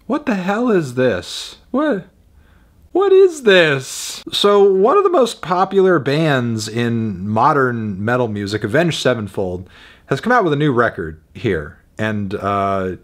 What the hell is this? What is this? So one of the most popular bands in modern metal music, Avenged Sevenfold, has come out with a new record here, and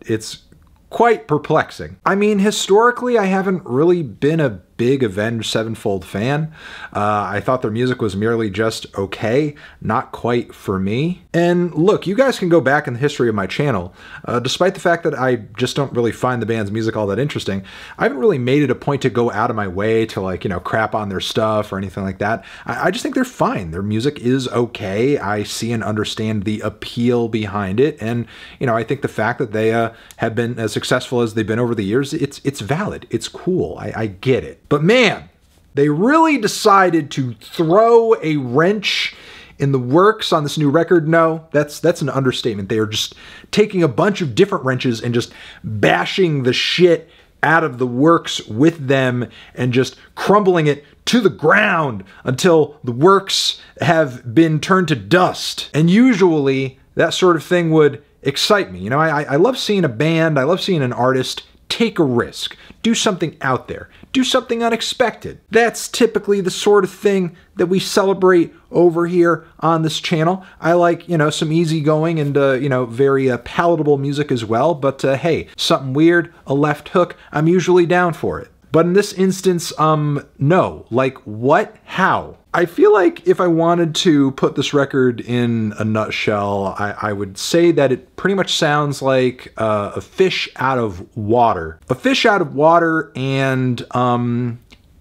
it's quite perplexing. I mean, historically, I haven't really been a big Avenged Sevenfold fan. I thought their music was merely just okay, not quite for me. And look, you guys can go back in the history of my channel. Despite the fact that I just don't really find the band's music all that interesting, I haven't really made it a point to go out of my way to, like, you know, crap on their stuff or anything like that. I just think they're fine. Their music is okay. I see and understand the appeal behind it. And, you know, I think the fact that they have been as successful as they've been over the years, it's valid. It's cool. I get it. But man, they really decided to throw a wrench in the works on this new record. No, that's an understatement. They are just taking a bunch of different wrenches and just bashing the shit out of the works with them and just crumbling it to the ground until the works have been turned to dust. And usually that sort of thing would excite me. You know, I love seeing a band, I love seeing an artist take a risk, do something out there, do something unexpected. That's typically the sort of thing that we celebrate over here on this channel. I like, you know, some easygoing and, you know, very palatable music as well, but hey, something weird, a left hook, I'm usually down for it. But in this instance, no. Like, what? How? I feel like if I wanted to put this record in a nutshell, I would say that it pretty much sounds like a fish out of water. A fish out of water and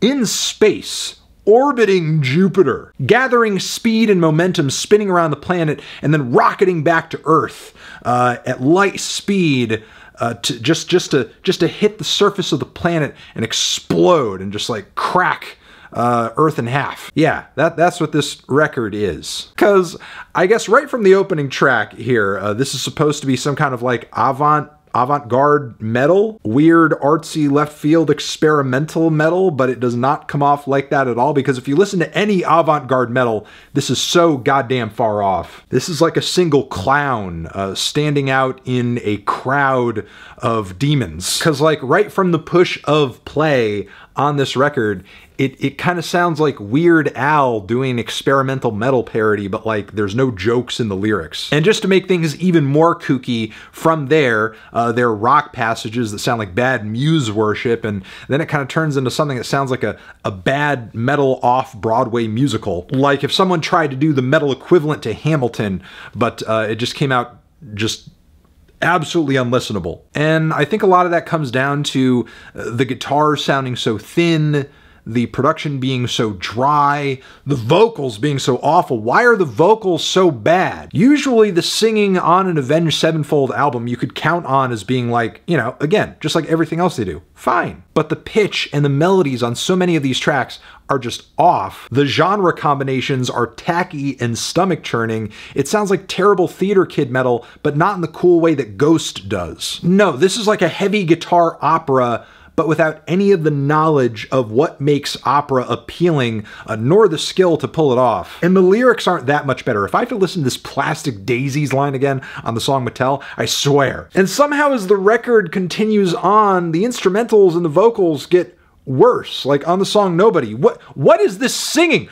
in space, orbiting Jupiter, gathering speed and momentum, spinning around the planet, and then rocketing back to Earth at light speed. Just to hit the surface of the planet and explode and just like crack Earth in half. Yeah, that's what this record is. Because I guess right from the opening track here, this is supposed to be some kind of like avant-garde metal, weird artsy left field experimental metal, but it does not come off like that at all, because if you listen to any avant-garde metal, this is so goddamn far off. This is like a single clown standing out in a crowd of demons. Because like right from the push of play on this record, it kind of sounds like Weird Al doing experimental metal parody, but like there's no jokes in the lyrics. And just to make things even more kooky, from there are rock passages that sound like bad Muse worship, and then it kind of turns into something that sounds like a bad metal off-Broadway musical. Like if someone tried to do the metal equivalent to Hamilton, but it just came out just absolutely unlistenable. And I think a lot of that comes down to the guitar sounding so thin, the production being so dry, the vocals being so awful. Why are the vocals so bad? Usually the singing on an Avenged Sevenfold album you could count on as being like, you know, again, just like everything else they do, fine. But the pitch and the melodies on so many of these tracks are just off. The genre combinations are tacky and stomach churning. It sounds like terrible theater kid metal, but not in the cool way that Ghost does. No, this is like a heavy guitar opera, but without any of the knowledge of what makes opera appealing, nor the skill to pull it off. And the lyrics aren't that much better. If I have to listen to this Plastic Daisies line again on the song Mattel, I swear. And somehow as the record continues on, the instrumentals and the vocals get worse. Like on the song Nobody. What is this singing?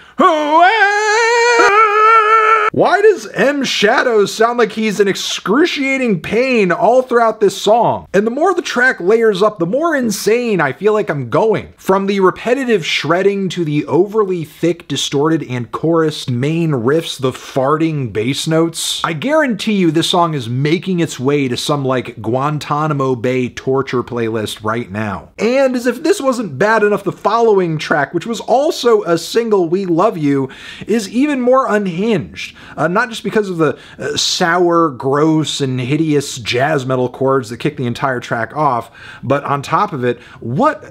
Why does M. Shadows sound like he's in excruciating pain all throughout this song? And the more the track layers up, the more insane I feel like I'm going. From the repetitive shredding to the overly thick, distorted, and chorused main riffs, the farting bass notes. I guarantee you this song is making its way to some like Guantanamo Bay torture playlist right now. And as if this wasn't bad enough, the following track, which was also a single, We Love You, is even more unhinged. Not just because of the sour, gross, and hideous jazz metal chords that kick the entire track off, but on top of it, what's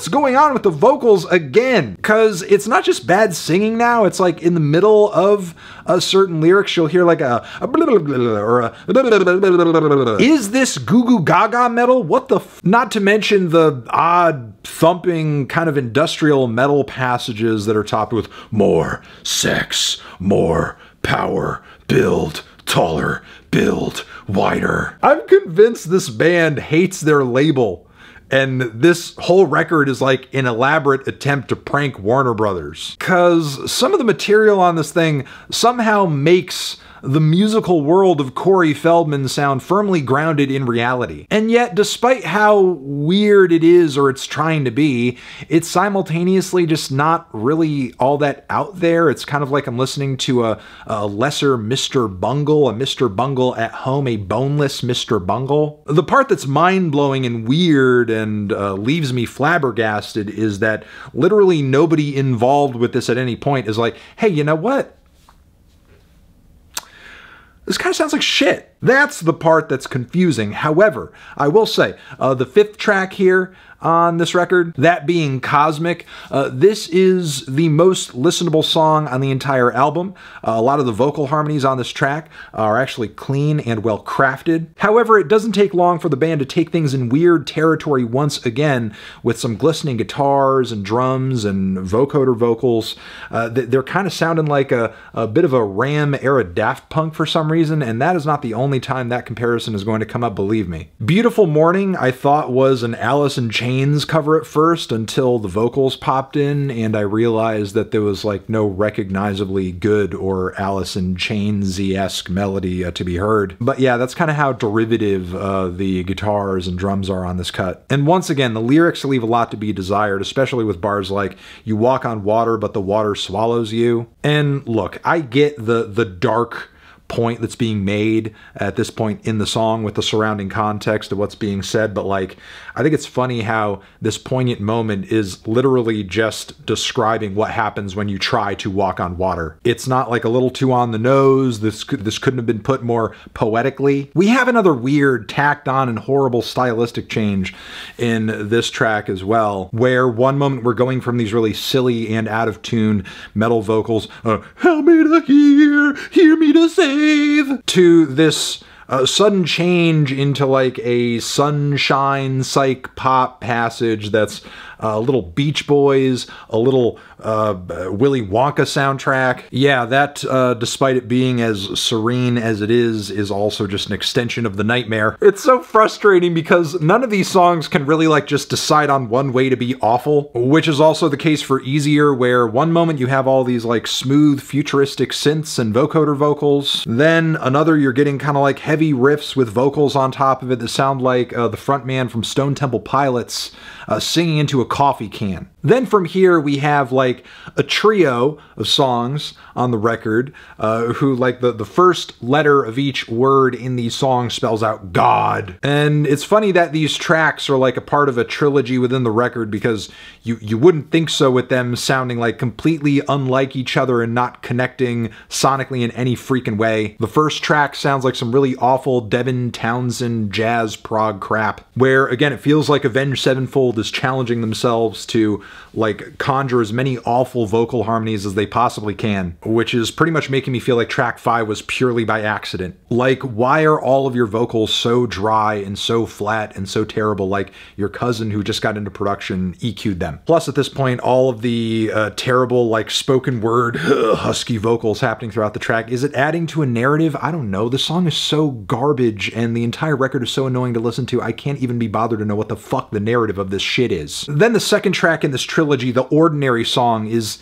going on with the vocals again? Because it's not just bad singing now, it's like in the middle of a certain lyrics, you'll hear like a or a is this goo goo gaga metal? What the f? Not to mention the odd thumping kind of industrial metal passages that are topped with more sex, more power, build, taller, build wider. I'm convinced this band hates their label. And this whole record is like an elaborate attempt to prank Warner Brothers. Cause some of the material on this thing somehow makes the musical world of Corey Feldman sound firmly grounded in reality. And yet, despite how weird it is or it's trying to be, it's simultaneously just not really all that out there. It's kind of like I'm listening to a lesser Mr. Bungle, a Mr. Bungle at home, a boneless Mr. Bungle. The part that's mind-blowing and weird and leaves me flabbergasted is that literally nobody involved with this at any point is like, hey, you know what? This kind of sounds like shit. That's the part that's confusing. However, I will say, the fifth track here on this record, that being Cosmic, this is the most listenable song on the entire album. A lot of the vocal harmonies on this track are actually clean and well crafted. However, it doesn't take long for the band to take things in weird territory once again with some glistening guitars and drums and vocoder vocals. They're kind of sounding like a bit of a Ram era Daft Punk for some reason, and that is not the only time that comparison is going to come up, believe me. Beautiful Morning, I thought was an Alice in Chains cover at first until the vocals popped in and I realized that there was like no recognizably good or Alice in Chains-esque melody to be heard. But yeah, that's kind of how derivative the guitars and drums are on this cut. And once again, the lyrics leave a lot to be desired, especially with bars like, you walk on water, but the water swallows you. And look, I get the dark point that's being made at this point in the song with the surrounding context of what's being said, but like, I think it's funny how this poignant moment is literally just describing what happens when you try to walk on water. It's not like a little too on the nose, this couldn't have been put more poetically. We have another weird, tacked on and horrible stylistic change in this track as well, where one moment we're going from these really silly and out of tune metal vocals, help me to hear me to save, to this sudden change into like a sunshine psych pop passage that's a little Beach Boys, a little Willy Wonka soundtrack. Yeah, that, despite it being as serene as it is also just an extension of the nightmare. It's so frustrating because none of these songs can really like just decide on one way to be awful, which is also the case for Easier, where one moment you have all these like smooth futuristic synths and vocoder vocals, then another you're getting kind of like heavy riffs with vocals on top of it that sound like the frontman from Stone Temple Pilots singing into a coffee can. Then from here we have like a trio of songs on the record who like the first letter of each word in these songs spells out God. And it's funny that these tracks are like a part of a trilogy within the record because you wouldn't think so with them sounding like completely unlike each other and not connecting sonically in any freaking way. The first track sounds like some really awful Devin Townsend jazz prog crap, where again it feels like Avenged Sevenfold is challenging themselves to like conjure as many awful vocal harmonies as they possibly can, which is pretty much making me feel like track 5 was purely by accident. Like, why are all of your vocals so dry and so flat and so terrible, like your cousin who just got into production EQ'd them? Plus at this point, all of the terrible like spoken word husky vocals happening throughout the track, is it adding to a narrative? I don't know. The song is so garbage and the entire record is so annoying to listen to, I can't even be bothered to know what the fuck the narrative of this shit is. Then the second track in this trilogy, the Ordinary song, is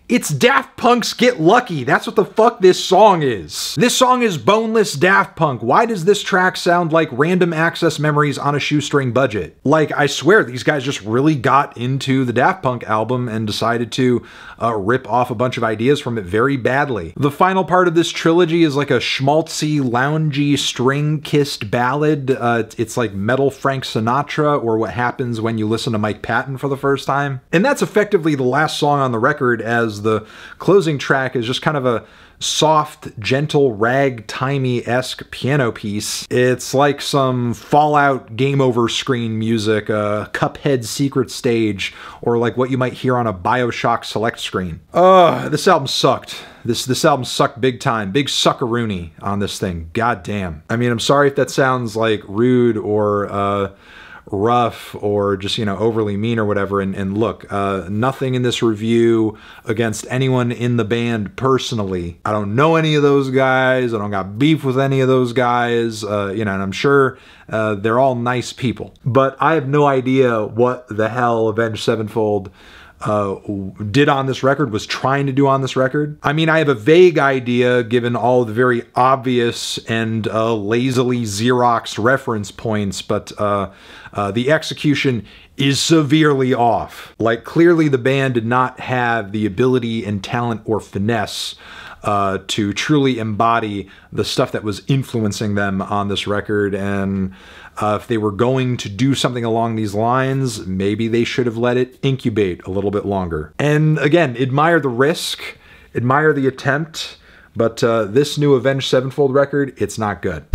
it's Daft Punk's Get Lucky. That's what the fuck this song is. This song is boneless Daft Punk. Why does this track sound like Random Access Memories on a shoestring budget? Like, I swear these guys just really got into the Daft Punk album and decided to rip off a bunch of ideas from it very badly. The final part of this trilogy is like a schmaltzy, loungy, string-kissed ballad. It's like metal Frank Sinatra, or what happens when you listen to Mike Patton for the first time. And that's effectively the last song on the record, as the closing track is just kind of a soft, gentle, ragtimey-esque piano piece. It's like some Fallout Game Over screen music, a Cuphead secret stage, or like what you might hear on a BioShock select screen. This album sucked. This album sucked big time. Big suckaroony on this thing. God damn. I mean, I'm sorry if that sounds like rude or rough or just, you know, overly mean or whatever. And look, nothing in this review against anyone in the band personally. I don't know any of those guys. I don't got beef with any of those guys, you know, and I'm sure they're all nice people. But I have no idea what the hell Avenged Sevenfold did on this record, was trying to do on this record. I mean, I have a vague idea given all the very obvious and lazily Xeroxed reference points, but the execution is severely off. Like, clearly the band did not have the ability and talent or finesse to truly embody the stuff that was influencing them on this record, and if they were going to do something along these lines, maybe they should have let it incubate a little bit longer. And again, admire the risk, admire the attempt, but this new Avenged Sevenfold record, it's not good.